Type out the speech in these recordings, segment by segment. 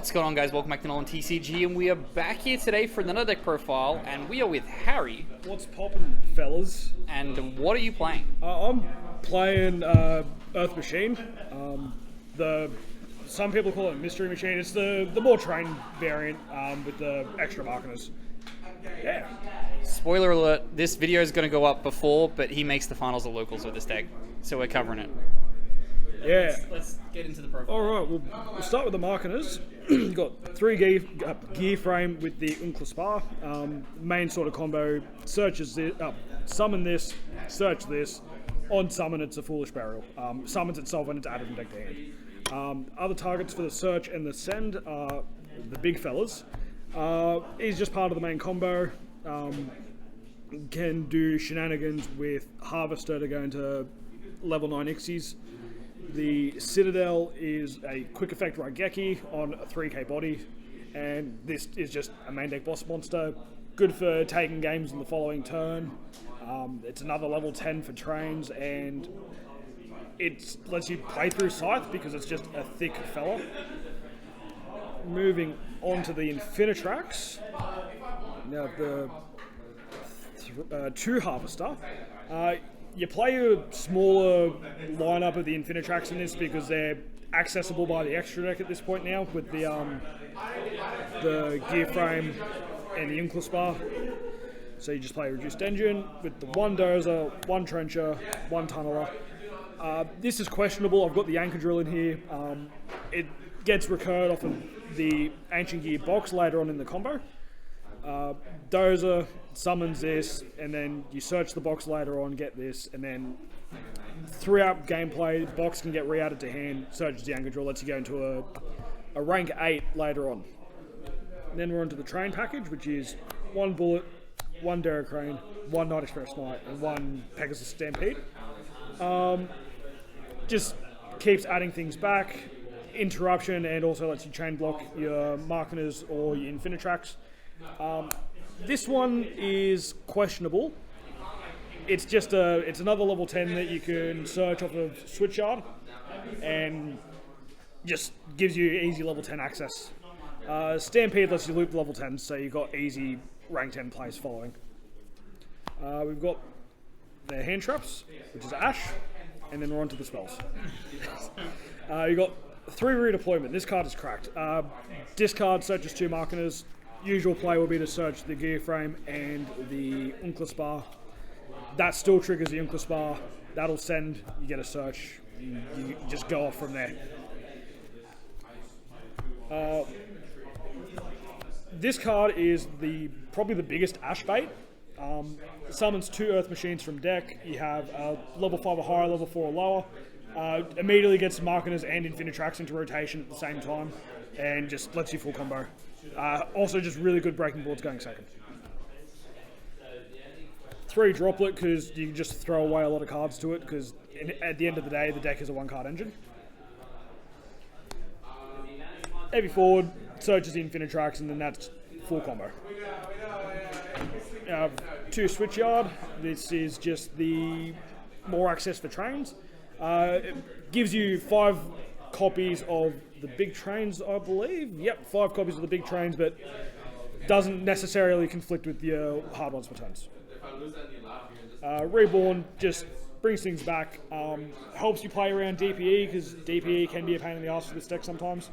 What's going on, guys? Welcome back to NolanTCG, and we are back here today for another deck profile, and we are with Harry. What's poppin', fellas? And what are you playing? I'm playing Earth Machine. Some people call it Mystery Machine. It's the more trained variant with the extra markers. Yeah. Spoiler alert, this video is going to go up before, but he makes the finals of locals with this deck, so we're covering it. Yeah. Let's get into the profile. Alright, we'll start with the markers. You've got 3 gear frame with the Unclaspar. Main sort of combo, searches this, summon this, search this. On summon, it's a Foolish Burial. Summons itself when it's added from deck to hand. Other targets for the search and the send are the big fellas. He's just part of the main combo. Can do shenanigans with Harvester to go into level 9 Ixies. The Citadel is a quick effect Raigeki on a 3k body, and this is just a main deck boss monster. Good for taking games in the following turn. It's another level 10 for trains, and it lets you play through Scythe because it's just a thick fella. Moving on to the Infinitrax. Now the 2 Harvester. You play a smaller lineup of the Infinitrax in this because they're accessible by the extra deck at this point now with the gear frame and the Unclaspar. So you just play a reduced engine with the 1 dozer, 1 trencher, 1 tunneler. This is questionable. I've got the anchor drill in here. It gets recurred off of the Ancient Gear box later on in the combo. Dozer summons this, and then you search the box later on, get this, and then throughout gameplay, the box can get re-added to hand, searches the anchor drill, lets you go into a rank 8 later on. And then we're onto the train package, which is 1 Bullet, 1 Derek Crane, 1 Night Express Knight, and 1 Pegasus Stampede. Just keeps adding things back, interruption, and also lets you chain block your Marketers or your Infinitrax. This one is questionable. It's just it's another level 10 that you can search off of Switchyard, and just gives you easy level 10 access. Stampede lets you loop level 10, so you've got easy rank 10 plays following. We've got the hand traps, which is Ash, and then we're on to the spells. You've got 3 redeployment. This card is cracked. Discard searches 2 markers. Usual play will be to search the gear frame and the Unclaspar. That still triggers the Unclaspar. That'll send, you get a search, you just go off from there. This card is probably the biggest Ash bait. Summons 2 Earth Machines from deck. You have level 5 or higher, level 4 or lower. Immediately gets Marketers and Infinitrax into rotation at the same time, and just lets you full combo. Also just really good breaking boards going second. 3 Droplet, because you can just throw away a lot of cards to it, because at the end of the day, the deck is a 1-card engine. Heavy forward, searches the Infinitrax, and then that's full combo. 2 Switchyard. This is just the more access for trains. It gives you 5 copies of the big trains, I believe. Yep, 5 copies of the big trains, but doesn't necessarily conflict with your hard ones returns. Reborn just brings things back. Helps you play around DPE, because DPE can be a pain in the ass for this deck sometimes.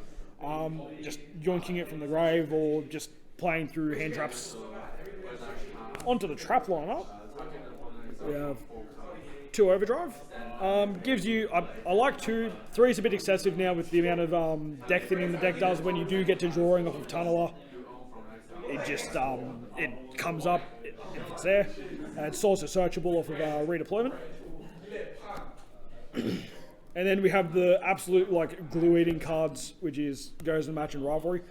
Just yoinking it from the grave or just playing through hand traps. Onto the trap lineup. We have 2 Overdrive. Gives you, I like 2. 3 is a bit excessive now with the amount of deck thinning the deck does. When you do get to drawing off of Tunneler, it just it comes up if it's there. It's also searchable off of redeployment. And then we have the absolute glue-eating cards, which is Goes and Match and Rivalry.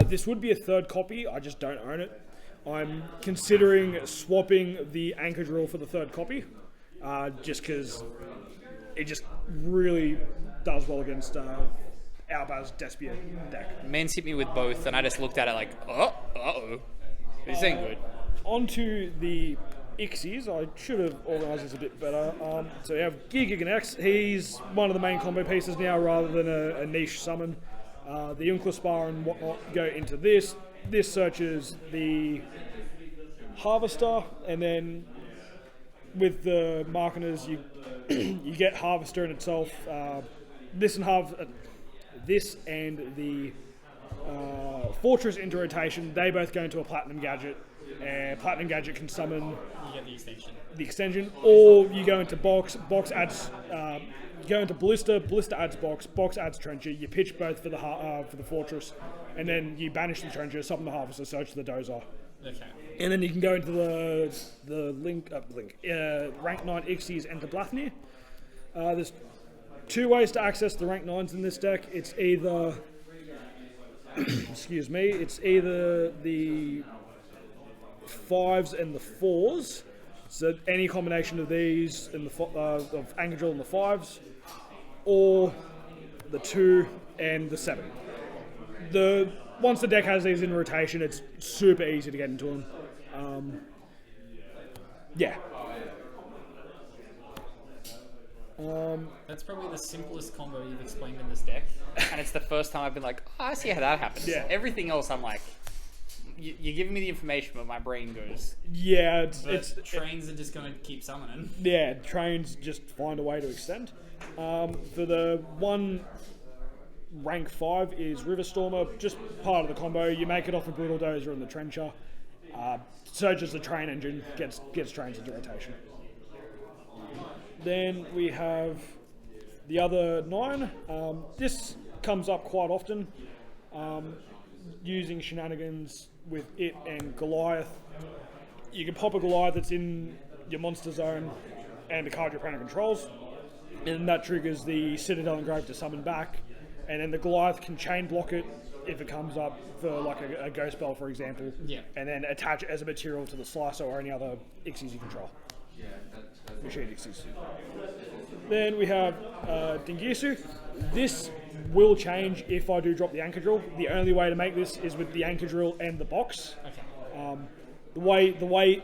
This would be a 3rd copy, I just don't own it. I'm considering swapping the Anchor Drill for the 3rd copy. Just because it just really does well against Albaz Despia deck. Man's hit me with both, and I just looked at it like, uh-oh. This ain't good. Onto the Ixies. I should have organised this a bit better. So we have Gigan X. He's one of the main combo pieces now rather than a niche summon. The Unclaspar and whatnot go into this. This searches the Harvester, and then with the Marketers, you you get Harvester in itself. This and the Fortress into rotation. They both go into a Platinum Gadget, and Platinum Gadget can summon. You get the extension. Or you go into Box. Box adds. You go into Ballista. Ballista adds Box. Box adds Trencher. You pitch both for the Fortress, and then you banish the Trencher, summon the Harvester, search the Dozer. Okay. And then you can go into the rank 9 Ixies and the Blathnir. There's two ways to access the rank 9s in this deck. It's either it's either the 5s and the 4s. So any combination of these and of Angadrill and the 5s, or the 2 and the 7. Once the deck has these in rotation, it's super easy to get into them. Yeah. That's probably the simplest combo you've explained in this deck, and it's the first time I've been like, oh, I see how that happens. Yeah. Everything else, I'm like, you're giving me the information, but my brain goes. Yeah, trains are just gonna keep summoning. Yeah, trains just find a way to extend. For the one rank 5 is River Stormer, just part of the combo. You make it off a Brutal Dozer and the Trencher. Surges the train engine, gets trains into rotation. Then we have the other 9. This comes up quite often, using shenanigans with it and Goliath. You can pop a Goliath that's in your monster zone and a card your opponent controls, and that triggers the Citadel Engrave to summon back, and then the Goliath can chain block it if it comes up for like a Ghost Spell, for example, and then attach it as a material to the Slicer or any other Ixies you control. Machine Ixies. Then we have Dingisu. This will change if I do drop the Anchor Drill. The only way to make this is with the Anchor Drill and the Box. Okay. The way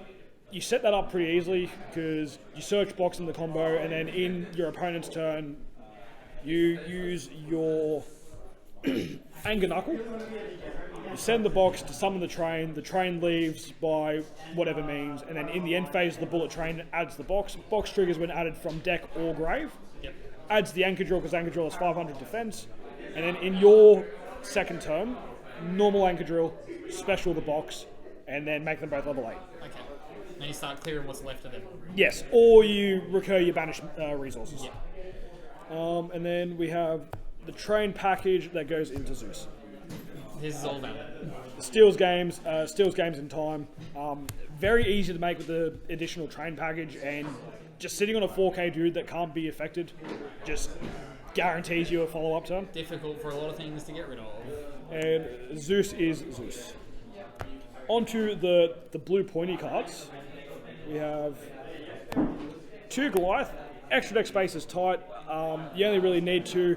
you set that up pretty easily, because you search Box in the combo, and then in your opponent's turn, you use your Anger Knuckle. You send the Box to summon the train leaves by whatever means, and then in the end phase, the Bullet Train adds the Box. Box triggers when added from deck or grave. Yep. Adds the Anchor Drill, because Anchor Drill has 500 defense. And then in your second turn, normal Anchor Drill, special the Box, and then make them both level 8. Okay. Then you start clearing what's left of them. Yes, or you recur your banished resources. Yep. And then we have the train package that goes into Zeus. This is all about Steals games in time. Very easy to make with the additional train package, and just sitting on a 4K dude that can't be affected just guarantees you a follow-up turn. difficult for a lot of things to get rid of. And Zeus is Zeus. Onto the blue pointy cards. We have 2 Goliath. Extra deck space is tight. You only really need 2.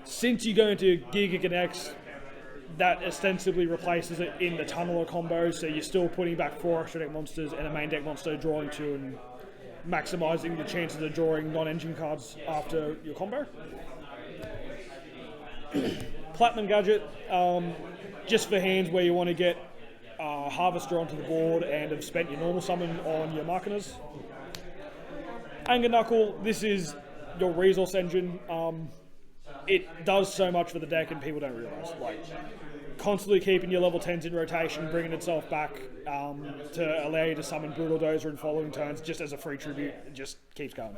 Since you go into Giga Connects, that ostensibly replaces it in the Tunneler combo, so you're still putting back 4 extra deck monsters and a main deck monster, drawing 2 and maximising the chances of drawing non-engine cards after your combo. Platinum Gadget, just for hands where you want to get Harvester onto the board and have spent your normal summon on your Marketers. Anger Knuckle, this is your resource engine. It does so much for the deck and people don't realise. Like, constantly keeping your level 10s in rotation, bringing itself back to allow you to summon Brutal Dozer in following turns just as a free tribute. It just keeps going.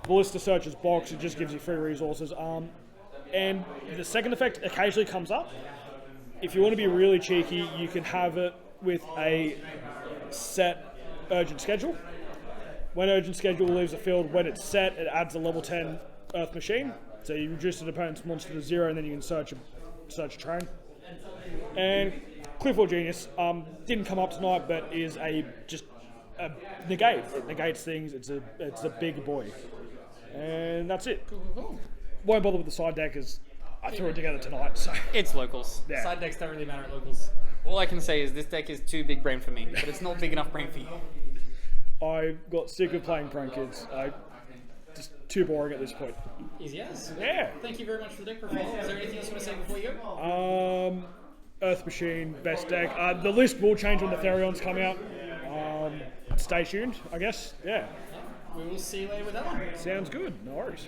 Ballista searches Box, it just gives you free resources. And the second effect occasionally comes up. If you want to be really cheeky, you can have it with a set Urgent Schedule. When Urgent Schedule leaves the field, when it's set, it adds a level 10 Earth Machine. So you reduce an opponent's monster to 0, and then you can search a train. And Clifford Genius didn't come up tonight, but is a negate. It negates things. It's a big boy, and that's it. Cool. Won't bother with the side deck, as I threw it together tonight. So It's locals. Yeah. Side decks don't really matter at locals. All I can say is this deck is too big brain for me, but it's not big enough brain for you. I got sick of playing Prone Kids. I just too boring at this point. Easy as. Yeah. Thank you very much for the deck profile. Is there anything else you want to say before you go? Earth Machine, best deck. The list will change when the Therions come out. Stay tuned, I guess. Yeah. We will see you later with that one. Sounds good. No worries.